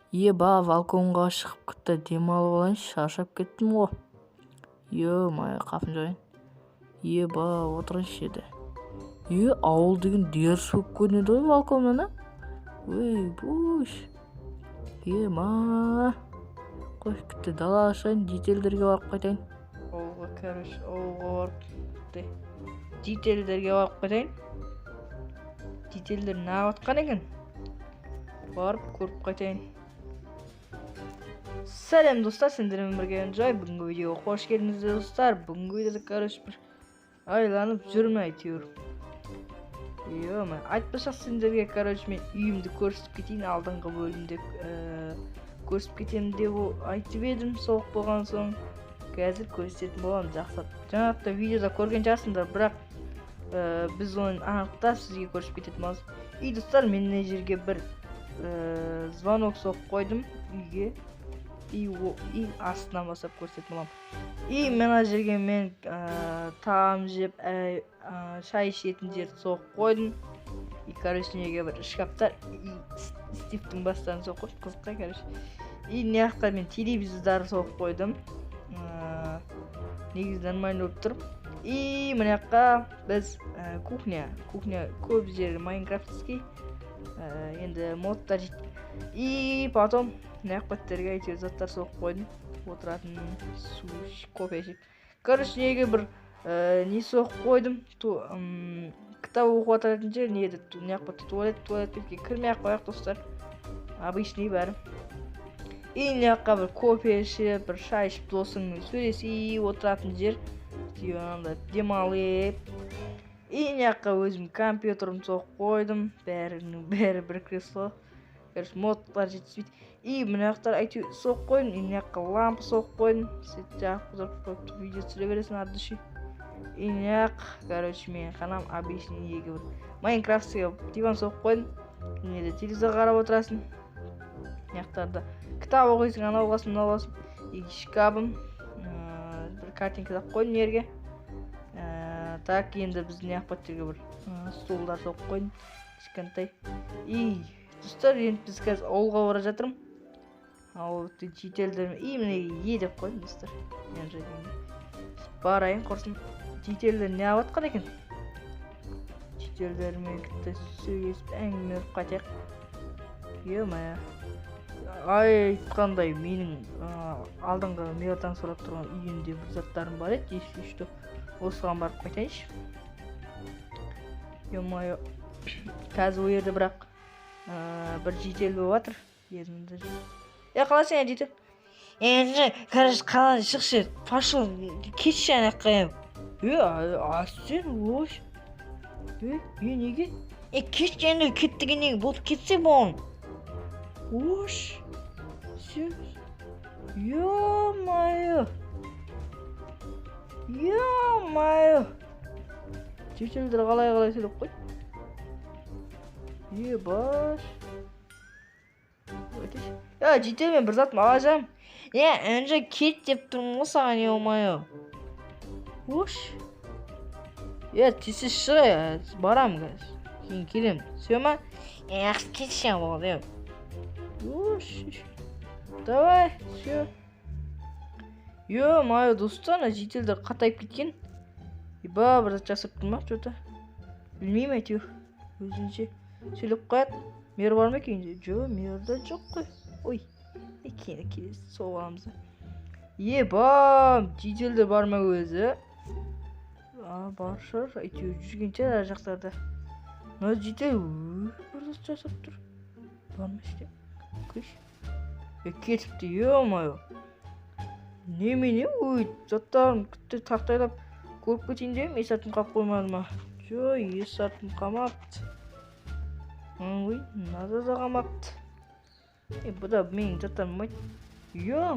Еба, балконға шығып кітті демалып алайыншы, шаршап кеттім ғой. Мая қафын жайын. Еба, отырайыншы еді. Ауыл деген дерс болып көрінеді ғой балконнан, буш. Ма. Қой, кітті далаға шығайын, детельдерге барып қайтайын. Ауылға барып детельдерге барып қайтайын. Детельдер нағатқан екен. Барып көріп қайтайын. Сәлем достар, сендермен бірге жай. Бүгінгі видеоға қош келдіңіздер достар. Бүгінгі видеода бір айланып жүрмін әйтеуір. Айтпасақ сендерге мен үйімді көрсетіп кетейін. Алдыңғы бөлімде көрсетіп кетемін деп айтып едім. Соғып болған соң қазір көрсететін боламын. Жақсы. Жаңақта видеода көрген жасындар, бірақ біз оны анықтап сізге көрсетіп кететін боламыз. Достар, мен мына жерге бір звонок соғып қойдым үйге. Астынан басып көрсететін боламын. Мына жерге мен тағам жеп, шай ішетін жерді соғып қойдым. Неге бір шкаптар Стивтің бастарын соғып қойдым. Қызыққа, не жаққа мен телевизорды соғып қойдым. Негізі нормально болып тұр. Мына жаққа біз кухня көп жері майнкрафтский. Енді модтар жейді. Потом нәқпеттерге әйтеуір заттар соғып қойдым. Отыратын кофе жеп. Неге бір не соғып қойдым. Кітап оқып отыратын жер не еді? Нәқпетті туалетке кірмей-ақ қояқ достар. Обычный бәрі. Нәққа бір кофе ішіп, бір шай ішіп досыңмен сөйлесіп отыратын жер. Демалып. Нәққа өзім компьютерім соғып қойдым. Бәрі бір кресло. Модтар жетіспейді. Мына жақтар әйтеуір соғып қойдым. Мына жаққа лампа соғып қойдым. Свет жағып қойып видео түсіре бересің аты дөші. Мына жақ, мен қанам обычный неге бір майнкрафтсыға диван соғып қойдым. Неде телевизор қарап отырасың. Мына жақтарда кітап оқисың, анау аласың, мынау аласың. Шкабым, бір картинка тақып қойдым жерге. Так, енді біз мына жақпаттерге бір столдар соғып қойдым. Кішкентай. Достар, енді біз қазір ауылға бара жатырмын. Ауылды жетелдерім. Міне деп қойдым достар. Барайын құрсын. Жетелдер не аватқан екен? Жетелдерімен кітті сөйлесіп әңгіме ұрып қайтайық. Мая. Айтқандай менің алдыңғы мейртан сұрап тұрған үйінде бір заттарым бар еді. Ешті осыған барып қайтайыншы. Мая. Қазір ол ерді бірақ бір жетел болып жатыр. Қаласың жетел? Қалан шықшы. Пашыл, кетші ана қайым. Сен ош. Неге? Кетші енді кеттігенеге болды кетсе болын. Ош. Сен. Майы. Жетелдер қалай сөйлеп қой. Баш. Жетел мен бір затым алажам. Önce кет деп тұрмын ғой саған, майы. Ош. Тесі шығы, барам қазір. Кейін келем. Сөйма? Ақсы кетші болды. Ош. Давай, все. Майы достар, жетелдер қатайып кеткен. Бір зат жасап тұрма, что-то. Білмеймін әйтеуір. Өзінше сөйлеп қояды. Мер бар ма екен? Мерді жоқ қой. Ой, келесі сол аламызды. Жетелдер бар ма өзі? Бар шығар, әйтеуір жүрген шығар жақтарда. Мына жетел бір зат жасап тұр. Бар ма іште? Көш. Кетіпті, майы. Немене? Заттарын күтті тақтайлап көріп кетейін деймін. Есатым қап қоймады ма? Есатым қамапты. Надо да қамапты. Бұда менің заттарым майды.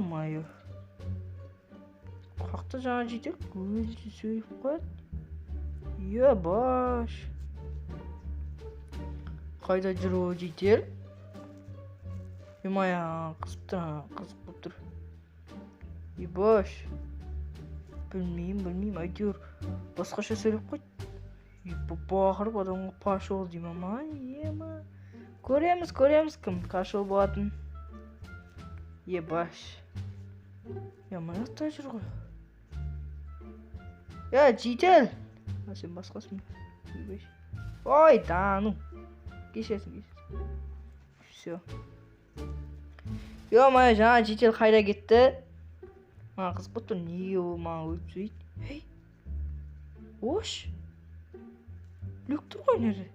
Майы. Қақты жаңа жетел өзі сөйлеп қояды. Баш. Қайда жүр о жетел? Мая қызық болып тұр. Баш. Білмеймін, әйтеуір басқаша сөйлеп қойды. Бақырып адамға пашол деймін. Көреміз кім қашыл болатын. Ебаш. Мына жақта жүр ғой. Жедел. Сен басқасың. Ой, да, кешесің. Все. Ё-моё, жаңа жедел қайда кетті? Маған қызық болып тұр. Неге ол маған өйтіп сөйт? Ош. Люк тұр ғой нерде?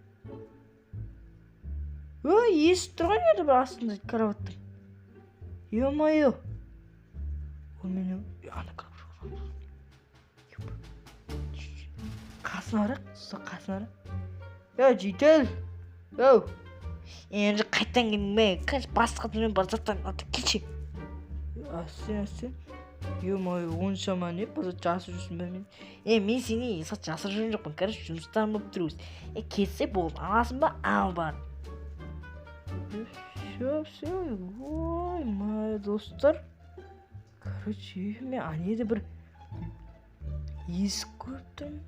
Есік тұр ғой нерде бір астында караваттың. Ё-моё. Ол мені... Ана карават. Қасына барақ. Жедел. Енді қайтан келме. Қазір басқа дүнен бар заттан келші. Сен. Ё-моё, оншама не? Базар жасыр жүрсің бе мен? Мен сені жасыр жүрген жоқпын. Короче, жұмыстан болып тұрмыз. Кетсе болды. Аласың ба? Ал бар. Все. Ой, мои достар. Короче, мен анеде бір есік көріп тұрмын.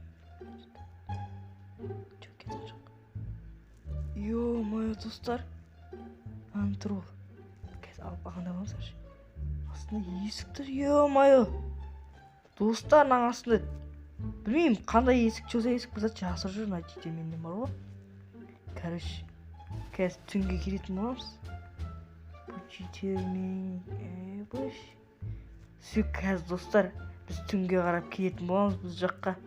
Ё-моё, достар. Аны тұр ол. Қазір алып ағында болсашы. Астында есік тұр, ё-моё. Достар, наң астында. Білмеймін, қандай есік чөза есік бұзат жасыр жүр, нәтиже менен бар ғой. Короче, қазір түнге келетін боламыз. Бұл жетермен, бош. Все, қазір достар, біз түнге қарап келетін боламыз бұл жаққа.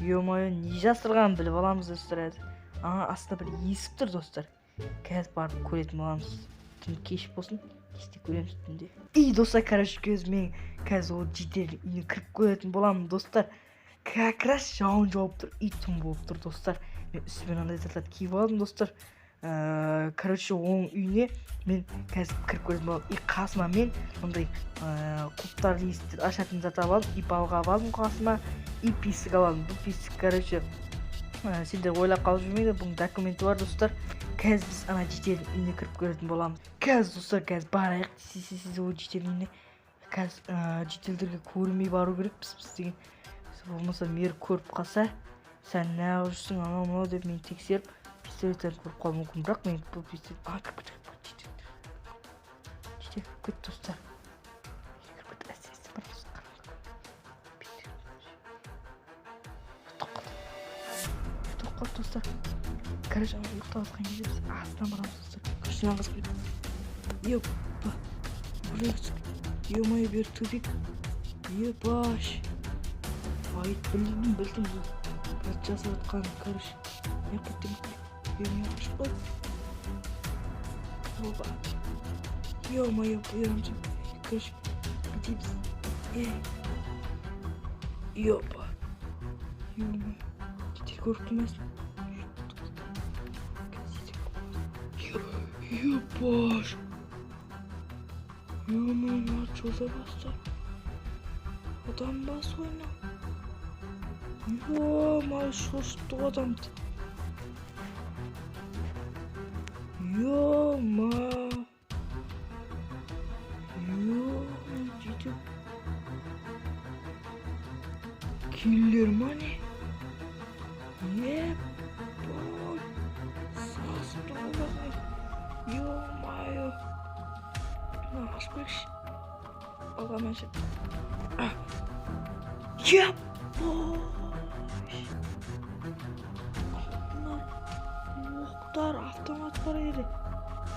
Ё-моё, не жасырған біліп аламыз достар әзір. Астында бір есік тұр достар. Қазір барып көретін боламыз. Түн кеш болсын, кеште көреміз түнде. Достар, короче, мен қазір ол жедел үйіне кіріп көретін боламын достар. Как раз жауын жауып тұр, түн болып тұр достар. Мен үстімен андай заттарды киіп алдым достар. Короче, оның үйіне мен қазір кіріп көретін боламын. Қасыма мен ондай құлыптарды ашатын зат алып алдым. Балға алдым қасыма. Писік алып алдым. Бұл писік, короче, сендер ойлап қалып жүрмейді, бұның документі бар достар. Қазір біз ана жедел үйіне кіріп көретін боламыз. Қазір достар, қазір барайық. Сіз ол жедел үйіне. Қазір жеделдерге көрмей бару керек біз деген. Болмаса мер көріп қалса, сен неғып жүрсің анау деп мен тексеріп, пистолеттен көріп қалу мүмкін. Бірақ мен бұл пистолет... Жедел көт достар. Тоққат достар. Короче, ұйықтап атқан кезде біз астынан барамыз достар. Күшінен қызып. Епа. Ё-моё, бер төбек. Ебаш. Білдім. Бір жасап атқан, короче. Мен құттым. Мен ашып қой. Оба. Ё-моё, бұйрамсың. Короче, где біз? Епа. Ё-моё. Жедел көріп тұрмайсың. Ебаш. Ё-моё, чоза бастар. Адам бас ойна. Ё-моё, шошытты адамды. Ё-моё. Жедел. Киллер ма не? Ебать. Састы оларны. Ё-моё. Ашып көрші. Алғамен жеп. Ебать. Оқтар, автомат бар еді.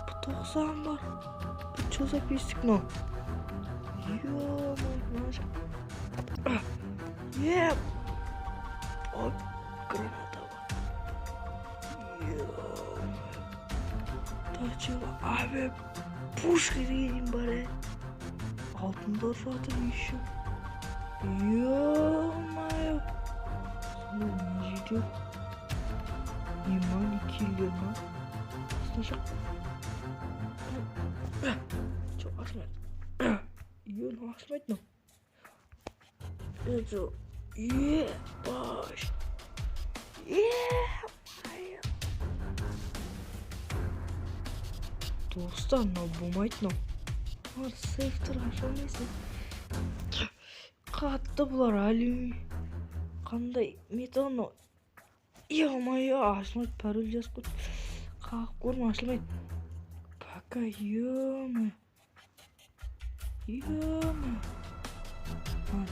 P90 бар. Бұл чоза пестік но. Ё-моё. Ой, граната бар. Ё-моё. Тачыға, абе, пушка деген бар Алтындар жатыр еще. Ё-моё. Не жедел. Не киллер ма? Сначала. Чё, ашмайды? Ашмайды, ну. Это ебаш. Достар, мынау болмайды мынау. Сейфтер аша алмайсың. Қатты бұлар әлі. Қандай металл мынау. Ё-моё, ашылмайды, пароль жазып қойды. Қағып көрдім, ашылмайды. Пока, ё-моё. Ё-моё.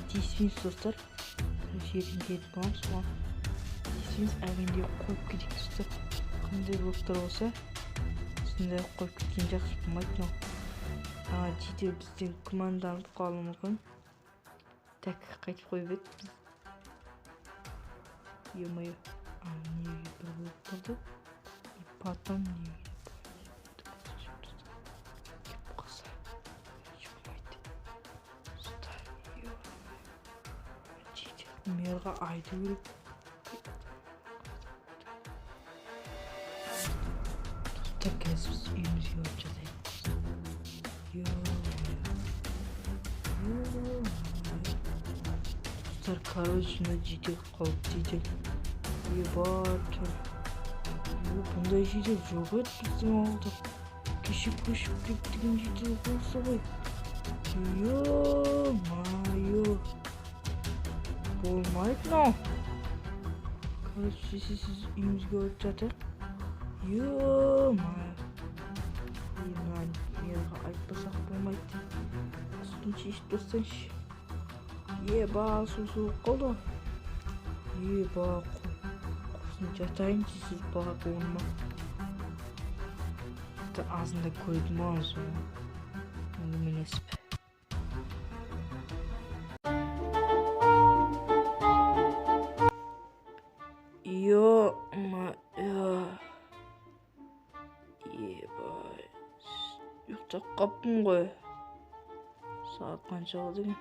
Тиісіміз достар. Жерін кетіп боламыз. Тиісіміз әгенде қойып кетейік достар. Қандай болып тұр болса, сондай қойып кеткен жақсы болмайды. Жедел бізден күмәнданып қалуы мүмкін. Так, қайтып қойып еді біз. Ё-моё. Неге бір болып қалды? И потом неге мерға айды көріп достар, қазір біз үйімізге барып жатайық. Достар, короче, жедел қалып жедел ебар тұр. Бұндай жедел жоқ еді біздің ауылда. Кеше көшіп кеткен жедел болса ғой. Ё-моё. Болмайды мынау. Короче, сіз үйімізге барып жатайық. Ё-моё. Мерға айтпасақ болмайды. Үстін шешіп тастайыншы. Еба, су суық қалды. Еба, құрсын жатайын сіз баға болма. Азында көрдім ау соны. Әңгімелесіп. Ұйықтап қаппын ғой. Сағат қанша болды екен?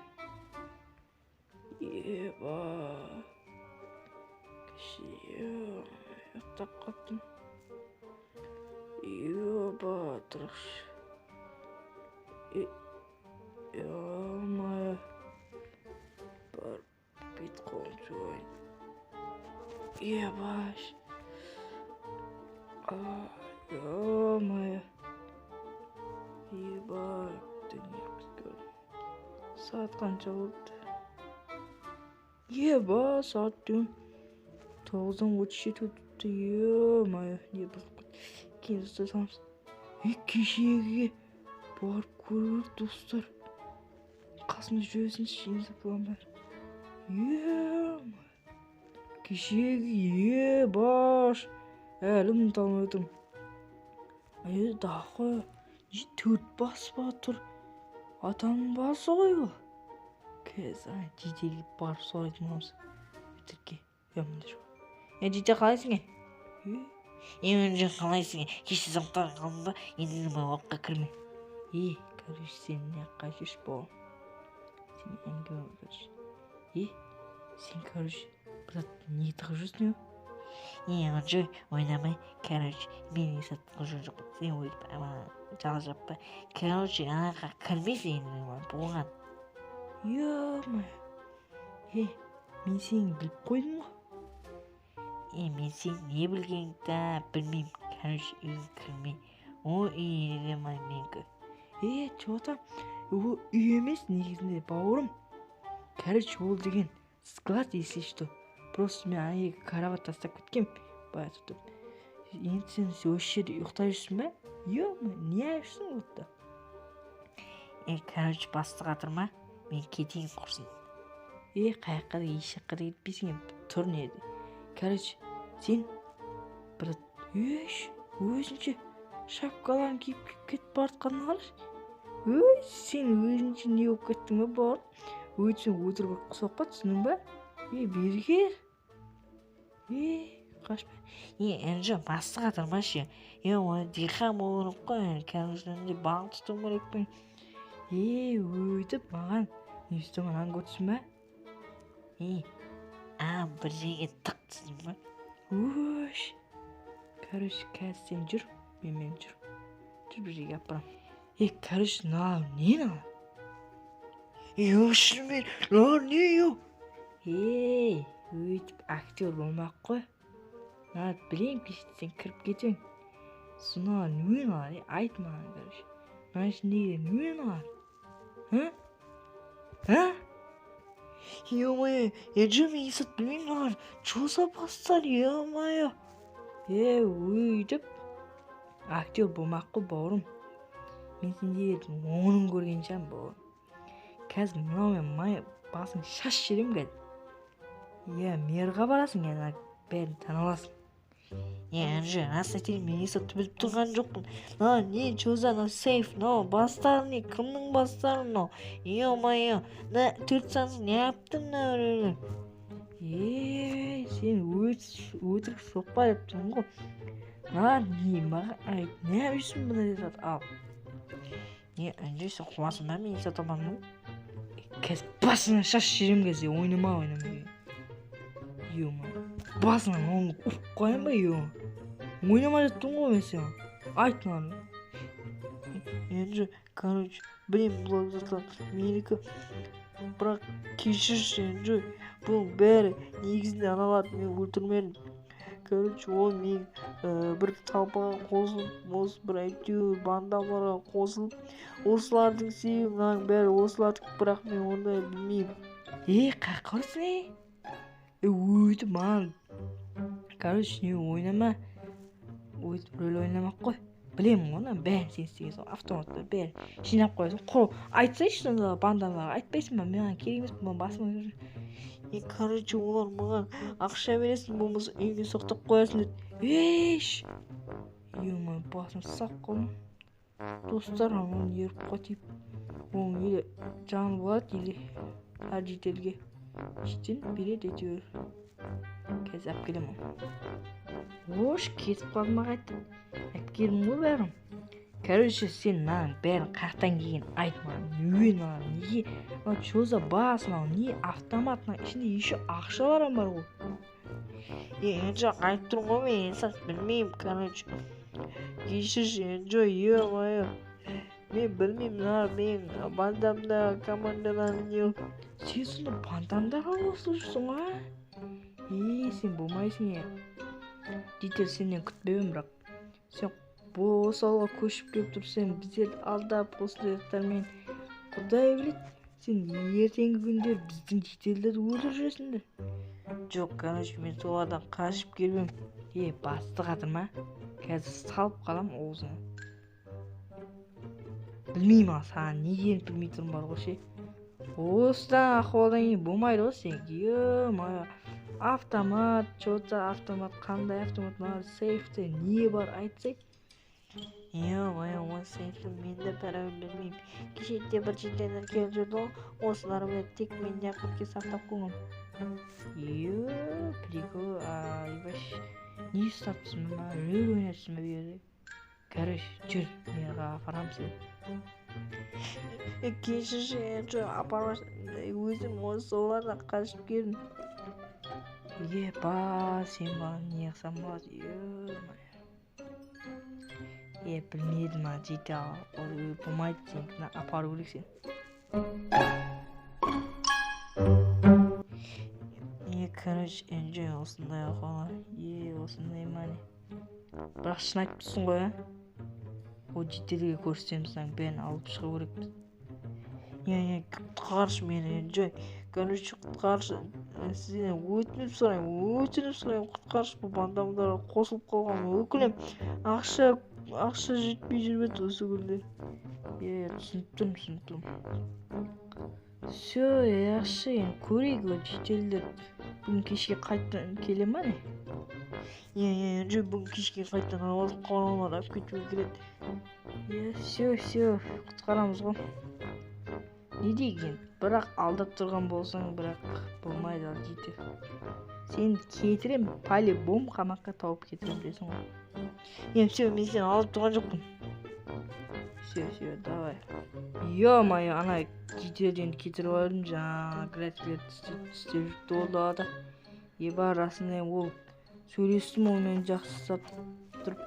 Ұйықтап қаптым. Тұрықшы. Ё-моё. Бар бет қолын жуайын. Ебаш. Ё-моё. Ебай, saat қанша болды? Еба, saat 9:37 өтті. Ё-моё, не бұзып қойды. Кейін ұстасамыз. Кешеге барып көріп достар. Қасымда жүресіңіз, жеңізіп болам бәрі. Ё-моё. Кешеге ебаш. Әлі ұмыталмай отырмын. Дағы 4 бас ба тұр. Атаның басы ғой бұл. Қазір жеделге барып сұрайтын боламыз. Өтірікке. Мында жоқ. Жеде қалайсың? Енді қалайсың? Кеше зақтан қалдың ба? Енді оққа кірме. Короче, сен не қайшыш бол. Сен әңгіме болшы. Сен, короче, брат, не тығып жүрсің? Онжой ойнамай, короче, мен есаттың жоқ. Сен ойып, жала жаппа. Короче, анаға кірмейсің енді болған. Ё-моё. Мен сені біліп қойдым ғой. Мен сен не білгеніңді білмеймін. Короче, үйге кірме. О, үйге менікі. Чота, ол үй емес негізінде бауырым. Короче, ол деген склад, если что. Просто мен ана карават тастап кеткем. Бая тұтып. Енді сен осы жерде ұйықтай жүрсің бе? Не айырсың отта? Короче, бастыға тұрма. Мен кетейін құрсын. Қайыққа да еш жаққа да кетпейсің. Тұр неді. Короче, сен брат, өзінше шапкаларын киіп кетіп бартқанын қарашы. Сен өзінше не болып кеттің бе бар? Өтсің өтірік соқпа, түсінің бе? Бергер. Қашпа. Энжо, бастыға тұрмашы. Оны диқан болырып қой. Кәлісінде бағын тұтым керек пен. Өйтіп маған нестің анан көтсің бе? Бір жерге тық түсің бе? Короче, қазір сен жүр, мен жүр. Жүр бір жерге апарам. Короче, не на? Шынымен, не ё? Өйтіп актер болмақ қой. Білейін пешті сен кіріп кетең. Сұна не на? Айт маған, короче. Ішіндегі не на? Ё-моё, Энжо мен есат білмеймін. Чоса бастар, ё-моё. Өйтіп актер болмақ қой бауырым. Мен сенде оның көрген жан бауырым. қазір мынаумен басың шаш жерем қазір. Иә, мерға барасың енді, бәрін тана аласың. Анжи, рас айтайын, мен есапты біліп тұрған жоқпын. Не чоза, сейф, бастары не, кімнің бастары мынау? Е-мое, 4 сансы не yaptın öyle? Сен өтірік соқпа деп тұрмын ғой. Не маған не yapıyorsun buna Esat? Al. Anjи, сен қуасың ба мен Esat аманмын? Қазір басыңа шаш жерем қазір, ойнама. Басыңа оны ұфып қойын ба, ойнама деп тұрмын ғой мен сен. Айт маған. Anjи, короче, білем бұл заттан менікі, бірақ кешірші Anjи, бұл бәрі негізінде аналарды мен өлтірмедім. Короче, ол мен бір талпаға қосылып, осы бір әйтеуір бандаларға қосылып, осылардың себебі мынаның бәрі осылардық, бірақ мен ондай білмеймін. Қақырсың өйтіп маған. Короче, не ойнама. Өйтіп рөл ойнамақ қой. Білемін оны, бәрін сен істеген сол автоматты бәрін жинап қоясың. Айтсайшы сонда бандаларға, айтпайсың ба? Маған керек емес, маған басыма. Короче, олар маған ақша бересің, болмаса үйге соқтап қоясың деді. Басым сақ қолым. Достар, оны еріп қотиып. Оның елі жаны болады, елі әр жетен береді әйтеуір. Қазір әп келем ол. Кетіп қалдым қайтып. Әп келім ғой бәрім. Короче, сен маған бәрін қақтан келген айтма. Неге? Чоза басына, не автоматның ішінде еще ақша бар ғой. Жоқ, айтып тұрмын ғой мен Esat білмеймін, короче. Кешірші, е-мое. Мен білмеймін, мен бандамда, командадан не. Сен сонда бандамдаға қосылып жүрсің ғой? Сен болмайсың Дитер сенен күтпеймін, бірақ сен бұл осы ауылға көшіп келіп тұрсың, біздерді алдап осындай заттармен құдай біледі, сен ертеңгі күндер біздің Дитерлерді өлтіріп жүресіңдер. Жоқ, короче, мен солардан қашып келмем. Басты қатырма, қазір салып қалам оғызыңа. Білмеймін саған не дегенін білмей тұрмын бар ғой ше. Осыдан ақуалдан кейін болмайды ғой сен. Автомат, чота автомат, қандай автомат бар, сейфте не бар айтсай. Ол сейфті мен де бәрі білмеймін. Кешетте бір жетенер келіп жүрді ғой, осылар біледі, тек мен де ақытке сақтап қойғым. Прикол, не ұстапсың ба, рөл ойнапсың ба берді. Короче, жүр, менға апарам сен. Кешірші, апармаш, өзім осы олардан қашып келдім. Сен маған не қылсам болады, білмедім жете ал, болмайды сен, апару керек сен. Короче, Anjи, осындай ақылар. Осындай мане. Бірақ шын айтып тұрсың ғой, Ол жетелерге көрсетеміз, бәрін алып шығу керекпіз. Құтқаршы мені, Anji. Короче, құтқаршы. Сізден өтініп сұрайым, құтқаршы, бұл бандамдарға қосылып қалған өкілем. Ақша жетпей жүрбеді осы күнде. Түсініп тұрмын. Все, yaxshi, көрейік жетелдер. Бүгін кешке қайттан келе ма не? Anji, бүгін кешке қайттан алып қалғанлар алып кетуге келеді. Все, құтқарамыз ғой. Не деген? Бірақ алдап тұрған болсаң, бірақ болмайды ал жетер. Сен кетірем, по-любому қамаққа тауып кетірем білесің ғой. Все, мен сені алып тұрған жоқпын. Все, давай. Ё-моё, ана жетерден кетіріп алдым, жаңа графиктерді істеп жүрді ол далада. Расында ол сөйлестім онымен жақсылап тұрып.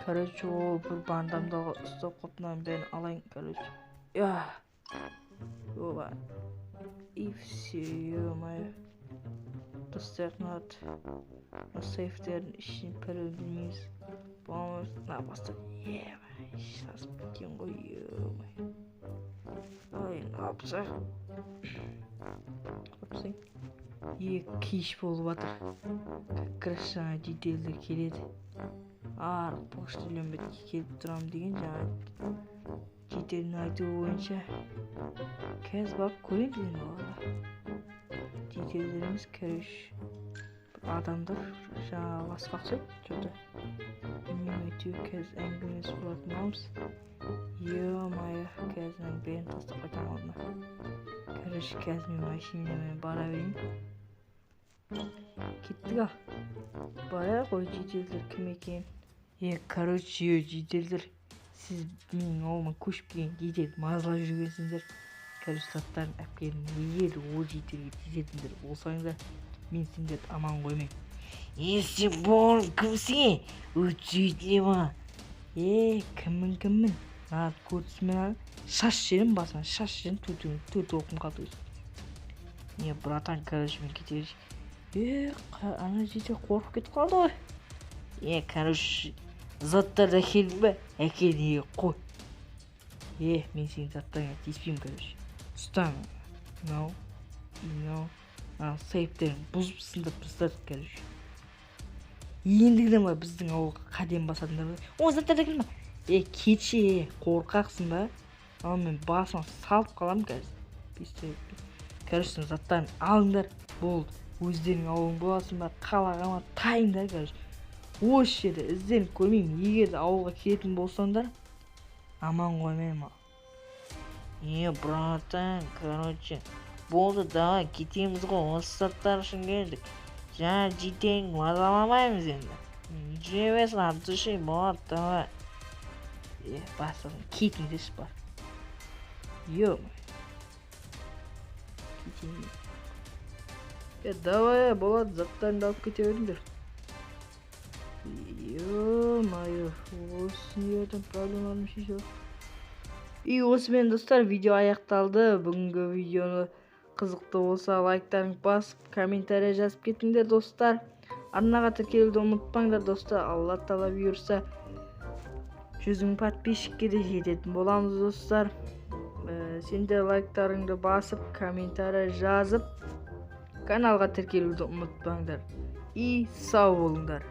Короче, ол бір бандамдағы ұстап қопынан бәрін алайын, короче. И все, ё-моё. Достаточно надо. Сейфтердің ішін пірі білмейміз. Болмайды, бастап. Сейчас біткен ғой, ё-моё. Апсақ. Кеш болып жатыр. Крашана детейлдер келеді. Почта үйленбетке келіп тұрам деген жаңа. Жетелдің айтуы бойынша қазір барып көреміз енді оларға. Жетелдеріміз адамдар жаңағы басқа ұқсайды что-то. Білмеймін, әйтеуір қазір әңгімесі болатын боламыз. Ё-моё, қазір мен бәрін тастап қайтамын алдына. Қазір мен машинамен бара берейін. Кеттік ал. Бара ғой жетелдер кім екен? Жетелдер. Сіз менің ауылыма көшіп келген жетел мазалап жүргенсіңдер. Заттарын алып келдім. Егер ол жетелге тиісетіндер болсаңыздар, мен сендерді аман қоймаймын. Сен бұл кімсің? Өйтсейтіне ма? Кіммін? Маған көрсетсімен шаш жерім басына, шаш жерім төрт оқым қалды өзі. Братан, мен кетеріш. Ана жетел қорқып кетіп қалды ғой. Заттарды әкелдің ба? Әкел, қой. Мен сенің заттарыңа тиіспеймін, Ұстан. Сайыптерін бұзып сындап тастадық, Ендігіден ба біздің ауылға қадем басадыңдар ба? Заттарды әкелме. Кетші, қорқақсың ба? Мен басыма салып қалам қазір. Заттарын алыңдар. Болды. Өздерің ауылың боласың ба? Қалағама тайыңдар, Осы жерде ізденіп көрмеймін. Егер ауылға келетін болсаңдар, аман қоймаймын. Братан, болды, давай кетеміз ғой, осы заттар үшін келдік. Жаңа жетеліңді мазаламаймыз енді. Жүре берсін, от души, болады, давай. Басылың, кетіңдерші бар. Кетейін. Давай, болады, заттарыңды алып кете беріңдер. Ё-моё, осы нелерден проблемаларым шешеді. Осымен достар, видео аяқталды. Бүгінгі видеоны қызықты болса лайктарыңды басып, комментария жазып кетіңдер достар. Арнаға тіркелуді ұмытпаңдар достар. Алла тағала бұйырса 100 000 подписчикке де жететін боламыз достар. Сендер лайктарыңды басып, комментария жазып, каналға тіркелуді ұмытпаңдар. Сау болыңдар.